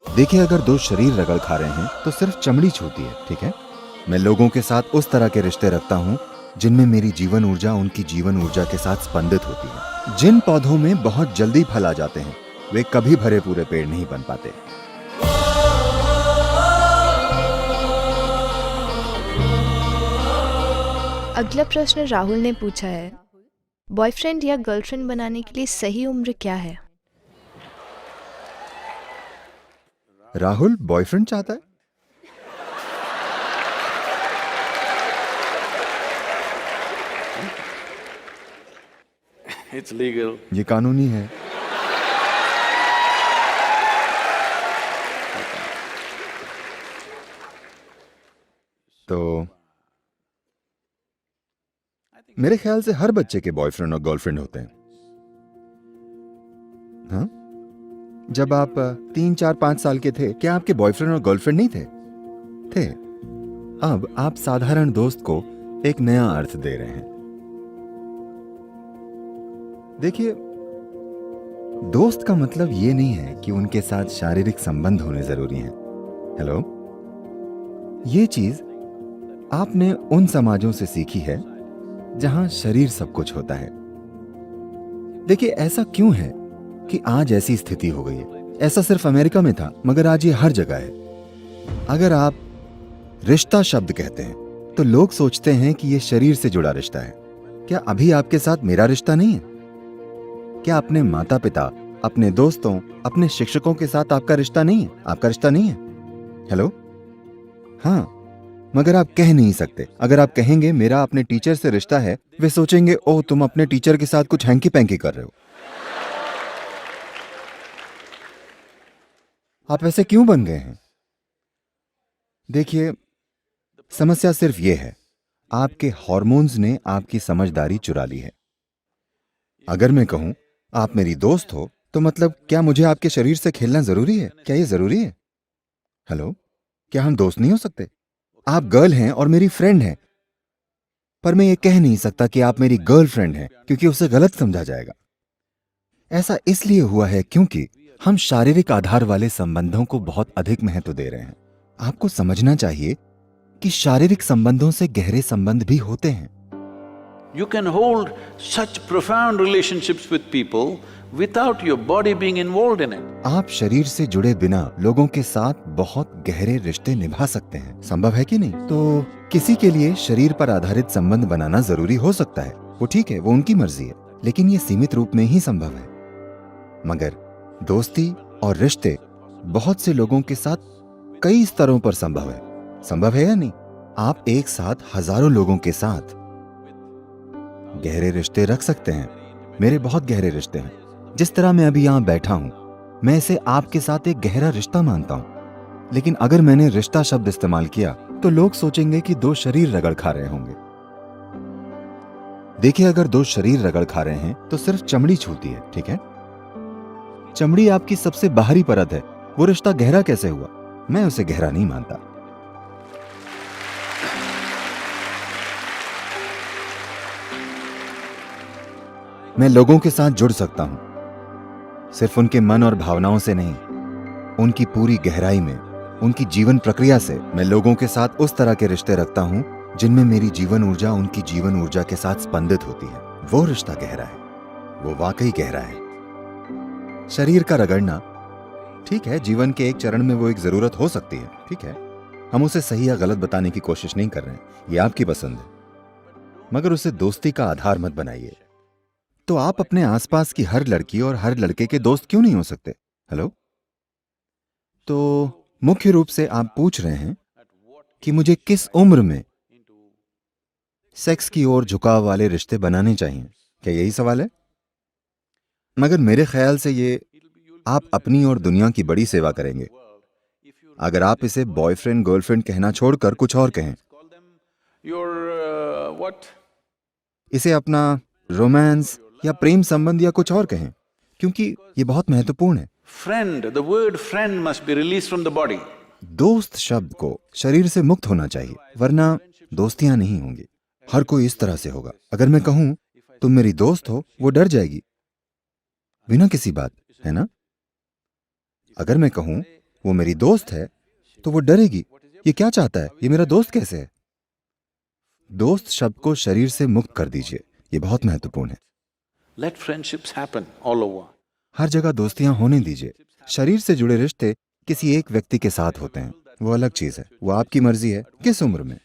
देखिए, अगर दो शरीर रगड़ खा रहे हैं तो सिर्फ चमड़ी छूती है, ठीक है। मैं लोगों के साथ उस तरह के रिश्ते रखता हूँ जिनमें मेरी जीवन ऊर्जा उनकी जीवन ऊर्जा के साथ स्पंदित होती है। जिन पौधों में बहुत जल्दी फल आ जाते हैं वे कभी भरे पूरे पेड़ नहीं बन पाते। अगला प्रश्न राहुल ने पूछा है, बॉयफ्रेंड या गर्लफ्रेंड बनाने के लिए सही उम्र क्या है? राहुल बॉयफ्रेंड चाहता है। It's legal. ये कानूनी है। तो मेरे ख्याल से हर बच्चे के बॉयफ्रेंड और गर्लफ्रेंड होते हैं। हाँ, जब आप 3, 4, 5 साल के थे क्या आपके बॉयफ्रेंड और गर्लफ्रेंड नहीं थे? थे। अब आप साधारण दोस्त को एक नया अर्थ दे रहे हैं। देखिए, दोस्त का मतलब ये नहीं है कि उनके साथ शारीरिक संबंध होने जरूरी हैं। हेलो, ये चीज आपने उन समाजों से सीखी है जहां शरीर सब कुछ होता है। देखिए, ऐसा क्यों है कि आज ऐसी स्थिति हो गई है? ऐसा सिर्फ अमेरिका में था, मगर आज ये हर जगह है। अगर आप रिश्ता शब्द कहते हैं तो लोग सोचते हैं कि ये शरीर से जुड़ा रिश्ता है। क्या अभी आपके साथ मेरा रिश्ता नहीं है? क्या अपने माता पिता, अपने दोस्तों, अपने शिक्षकों के साथ आपका रिश्ता नहीं है? आपका रिश्ता नहीं है? हेलो, हाँ, मगर आप कह नहीं सकते। अगर आप कहेंगे मेरा अपने टीचर से रिश्ता है, वे सोचेंगे ओह तुम अपने टीचर के साथ कुछ हैंकी पैंकी कर रहे हो। आप ऐसे क्यों बन गए हैं? देखिए, समस्या सिर्फ ये है, आपके हार्मोन्स ने आपकी समझदारी चुरा ली है। अगर मैं कहूं आप मेरी दोस्त हो तो मतलब क्या मुझे आपके शरीर से खेलना जरूरी है? क्या ये जरूरी है? हेलो, क्या हम दोस्त नहीं हो सकते? आप गर्ल हैं और मेरी फ्रेंड हैं, पर मैं ये कह नहीं सकता कि आप मेरी गर्लफ्रेंड हैं क्योंकि उसे गलत समझा जाएगा। ऐसा इसलिए हुआ है क्योंकि हम शारीरिक आधार वाले संबंधों को बहुत अधिक महत्व दे रहे हैं। आपको समझना चाहिए कि शारीरिक संबंधों से गहरे संबंध भी होते हैं। You can hold such profound relationships with people without your body being involved in it. आप शरीर से जुड़े बिना लोगों के साथ बहुत गहरे रिश्ते निभा सकते हैं। संभव है कि नहीं? तो किसी के लिए शरीर पर आधारित संबंध बनाना जरूरी हो सकता है, वो ठीक है, वो उनकी मर्जी है, लेकिन ये सीमित रूप में ही संभव है। मगर दोस्ती और रिश्ते बहुत से लोगों के साथ कई स्तरों पर संभव है। संभव है या नहीं? आप एक साथ हजारों लोगों के साथ गहरे रिश्ते रख सकते हैं। मेरे बहुत गहरे रिश्ते हैं। जिस तरह मैं अभी यहां बैठा हूं, मैं इसे आपके साथ एक गहरा रिश्ता मानता हूं। लेकिन अगर मैंने रिश्ता शब्द इस्तेमाल किया तो लोग सोचेंगे कि दो शरीर रगड़ खा रहे होंगे। देखिए, अगर दो शरीर रगड़ खा रहे हैं तो सिर्फ चमड़ी छूती है, ठीक है। चमड़ी आपकी सबसे बाहरी परत है। वो रिश्ता गहरा कैसे हुआ? मैं उसे गहरा नहीं मानता। मैं लोगों के साथ जुड़ सकता हूं, सिर्फ उनके मन और भावनाओं से नहीं, उनकी पूरी गहराई में, उनकी जीवन प्रक्रिया से। मैं लोगों के साथ उस तरह के रिश्ते रखता हूं जिनमें मेरी जीवन ऊर्जा उनकी जीवन ऊर्जा के साथ स्पंदित होती है। वो रिश्ता गहरा है, वो वाकई गहरा है। शरीर का रगड़ना ठीक है, जीवन के एक चरण में वो एक जरूरत हो सकती है, ठीक है। हम उसे सही या गलत बताने की कोशिश नहीं कर रहे हैं, ये आपकी पसंद है, मगर उसे दोस्ती का आधार मत बनाइए। तो आप अपने आसपास की हर लड़की और हर लड़के के दोस्त क्यों नहीं हो सकते? हेलो, तो मुख्य रूप से आप पूछ रहे हैं कि मुझे किस उम्र में सेक्स की ओर झुकाव वाले रिश्ते बनाने चाहिए, क्या यही सवाल है? मगर मेरे ख्याल से ये आप अपनी और दुनिया की बड़ी सेवा करेंगे अगर आप इसे बॉयफ्रेंड गर्लफ्रेंड कहना छोड़कर कुछ और कहें। इसे अपना रोमांस या प्रेम संबंध या कुछ और कहें, क्योंकि ये बहुत महत्वपूर्ण है। Friend, the word friend must be released from the body. दोस्त शब्द को शरीर से मुक्त होना चाहिए, वरना दोस्तियां नहीं होंगी। हर कोई इस तरह से होगा। अगर मैं कहूं तुम मेरी दोस्त हो, वो डर जाएगी बिना किसी बात, है ना? अगर मैं कहूं वो मेरी दोस्त है तो वो डरेगी, ये क्या चाहता है, ये मेरा दोस्त कैसे है। दोस्त शब्द को शरीर से मुक्त कर दीजिए, ये बहुत महत्वपूर्ण है। Let friendships happen all over. हर जगह दोस्तियां होने दीजिए। शरीर से जुड़े रिश्ते किसी एक व्यक्ति के साथ होते हैं, वो अलग चीज है, वो आपकी मर्जी है किस उम्र में।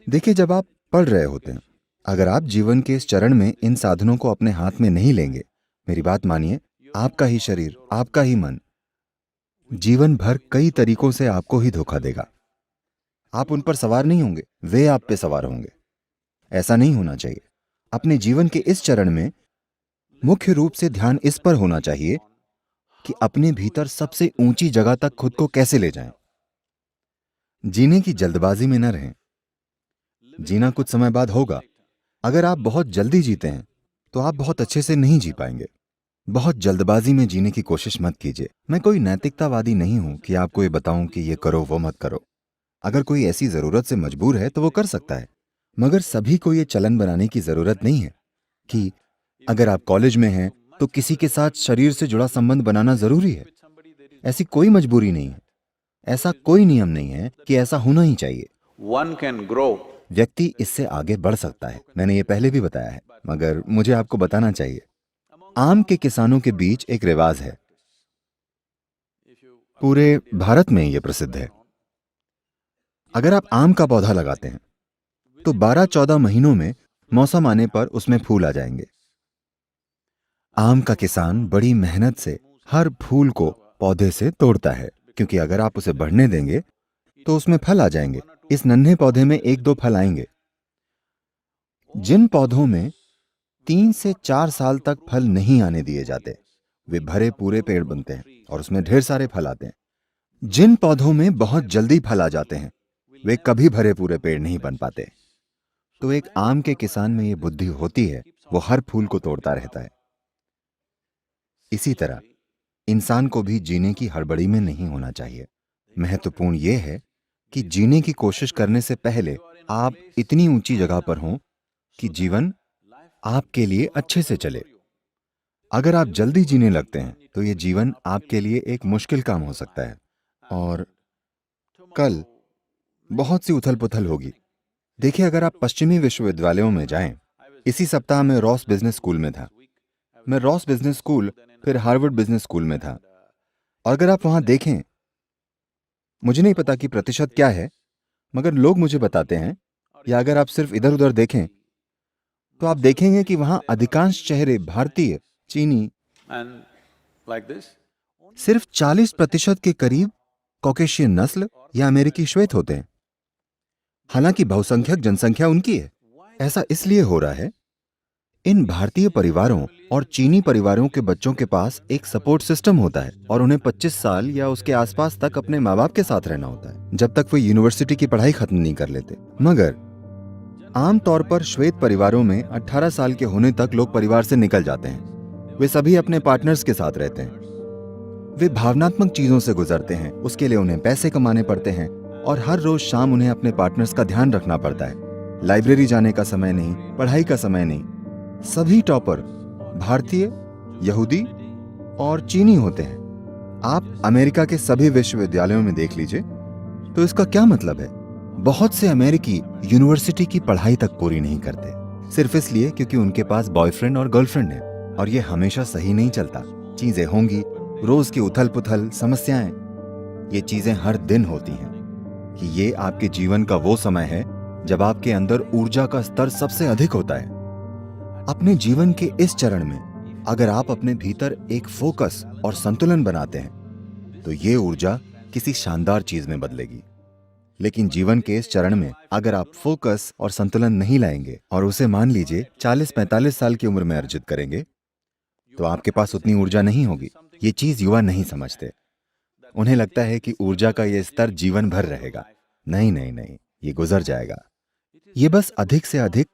देखिए, जब आप पढ़ रहे होते हैं, अगर आप जीवन के इस चरण में इन साधनों को अपने हाथ में नहीं लेंगे, मेरी बात मानिए, आपका ही शरीर, आपका ही मन जीवन भर कई तरीकों से आपको ही धोखा देगा। आप उन पर सवार नहीं होंगे, वे आप पे सवार होंगे। ऐसा नहीं होना चाहिए। अपने जीवन के इस चरण में मुख्य रूप से ध्यान इस पर होना चाहिए कि अपने भीतर सबसे ऊंची जगह तक खुद को कैसे ले जाएं। जीने की जल्दबाजी में न रहें। जीना कुछ समय बाद होगा। अगर आप बहुत जल्दी जीते हैं तो आप बहुत अच्छे से नहीं जी पाएंगे। बहुत जल्दबाजी में जीने की कोशिश मत कीजिए। मैं कोई नैतिकतावादी नहीं हूं कि आपको ये बताऊं कि ये करो वो मत करो। अगर कोई ऐसी जरूरत से मजबूर है तो वो कर सकता है, मगर सभी को ये चलन बनाने की जरूरत नहीं है कि अगर आप कॉलेज में हैं तो किसी के साथ शरीर से जुड़ा संबंध बनाना जरूरी है। ऐसी कोई मजबूरी नहीं है, ऐसा कोई नियम नहीं है कि ऐसा होना ही चाहिए। One can grow. व्यक्ति इससे आगे बढ़ सकता है, मैंने ये पहले भी बताया है, मगर मुझे आपको बताना चाहिए। आम के किसानों के बीच एक रिवाज है, पूरे भारत में ये प्रसिद्ध है। अगर आप आम का पौधा लगाते हैं तो 12-14 महीनों में मौसम आने पर उसमें फूल आ जाएंगे। आम का किसान बड़ी मेहनत से हर फूल को पौधे से तोड़ता है, क्योंकि अगर आप उसे बढ़ने देंगे तो उसमें फल आ जाएंगे। इस नन्हे पौधे में 1-2 फल आएंगे। जिन पौधों में 3 से 4 साल तक फल नहीं आने दिए जाते, वे भरे पूरे पेड़ बनते हैं और उसमें ढेर सारे फल आते हैं। जिन पौधों में बहुत जल्दी फल आ जाते हैं, वे कभी भरे पूरे पेड़ नहीं बन पाते। तो एक आम के किसान में ये बुद्धि होती है, वो हर फूल को तोड़ता रहता है। इसी तरह इंसान को भी जीने की हड़बड़ी में नहीं होना चाहिए। महत्वपूर्ण यह है कि जीने की कोशिश करने से पहले आप इतनी ऊंची जगह पर हों कि जीवन आपके लिए अच्छे से चले। अगर आप जल्दी जीने लगते हैं तो यह जीवन आपके लिए एक मुश्किल काम हो सकता है और कल बहुत सी उथल पुथल होगी। देखिए, अगर आप पश्चिमी विश्वविद्यालयों में जाएं, इसी सप्ताह मैं रॉस बिजनेस स्कूल में था। मैं रॉस बिजनेस स्कूल फिर हार्वर्ड बिजनेस स्कूल में था। और अगर आप वहां देखें, मुझे नहीं पता कि प्रतिशत क्या है, मगर लोग मुझे बताते हैं, या अगर आप सिर्फ इधर उधर देखें तो आप देखेंगे कि वहां अधिकांश चेहरे भारतीय, चीनी, And like this. सिर्फ 40% के करीब कॉकेशियन नस्ल या अमेरिकी श्वेत होते हैं। हालांकि बहुसंख्यक जनसंख्या उनकी है। ऐसा इसलिए हो रहा है, इन भारतीय परिवारों और चीनी परिवारों के बच्चों के पास एक सपोर्ट सिस्टम होता है और उन्हें 25 साल या उसके आसपास तक अपने माँ बाप के साथ रहना होता है, जब तक वे यूनिवर्सिटी की पढ़ाई खत्म नहीं कर लेते। मगर आमतौर पर श्वेत परिवारों में 18 साल के होने तक लोग परिवार से निकल जाते हैं। वे सभी अपने पार्टनर्स के साथ रहते हैं। वे भावनात्मक चीजों से गुजरते हैं, उसके लिए उन्हें पैसे कमाने पड़ते हैं और हर रोज शाम उन्हें अपने पार्टनर्स का ध्यान रखना पड़ता है। लाइब्रेरी जाने का समय नहीं, पढ़ाई का समय नहीं। सभी टॉपर भारतीय, यहूदी और चीनी होते हैं। आप अमेरिका के सभी विश्वविद्यालयों में देख लीजिए। तो इसका क्या मतलब है? बहुत से अमेरिकी यूनिवर्सिटी की पढ़ाई तक पूरी नहीं करते, सिर्फ इसलिए क्योंकि उनके पास बॉयफ्रेंड और गर्लफ्रेंड है। और ये हमेशा सही नहीं चलता। चीजें होंगी, रोज की उथल पुथल, समस्याएं, ये चीजें हर दिन होती हैं। कि ये आपके जीवन का वो समय है जब आपके अंदर ऊर्जा का स्तर सबसे अधिक होता है। अपने जीवन के इस चरण में अगर आप अपने भीतर एक फोकस और संतुलन बनाते हैं तो ये ऊर्जा किसी शानदार चीज में बदलेगी। लेकिन जीवन के इस चरण में अगर आप फोकस और संतुलन नहीं लाएंगे और उसे मान लीजिए 40-45 साल की उम्र में अर्जित करेंगे, तो आपके पास उतनी ऊर्जा नहीं होगी। ये चीज युवा नहीं समझते। उन्हें लगता है कि ऊर्जा का यह स्तर जीवन भर रहेगा। नहीं नहीं नहीं, ये गुजर जाएगा। ये बस अधिक से अधिक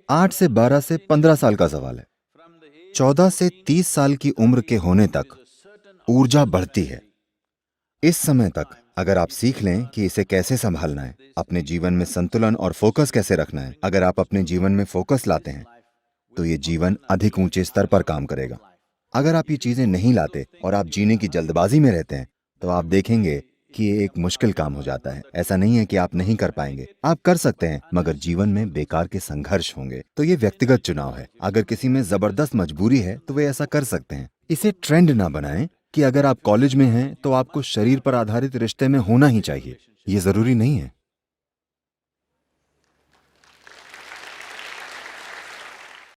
8 से 12 से 15 साल का सवाल है। 14 से 30 साल की उम्र के होने तक ऊर्जा बढ़ती है। इस समय तक अगर आप सीख लें कि इसे कैसे संभालना है, अपने जीवन में संतुलन और फोकस कैसे रखना है, अगर आप अपने जीवन में फोकस लाते हैं तो ये जीवन अधिक ऊंचे स्तर पर काम करेगा। अगर आप ये चीजें नहीं लाते और आप जीने की जल्दबाजी में रहते हैं तो आप देखेंगे कि ये एक मुश्किल काम हो जाता है। ऐसा नहीं है कि आप नहीं कर पाएंगे, आप कर सकते हैं, मगर जीवन में बेकार के संघर्ष होंगे। तो ये व्यक्तिगत चुनाव है। अगर किसी में जबरदस्त मजबूरी है तो वे ऐसा कर सकते हैं। इसे ट्रेंड ना बनाएं कि अगर आप कॉलेज में हैं तो आपको शरीर पर आधारित रिश्ते में होना ही चाहिए। ये जरूरी नहीं है।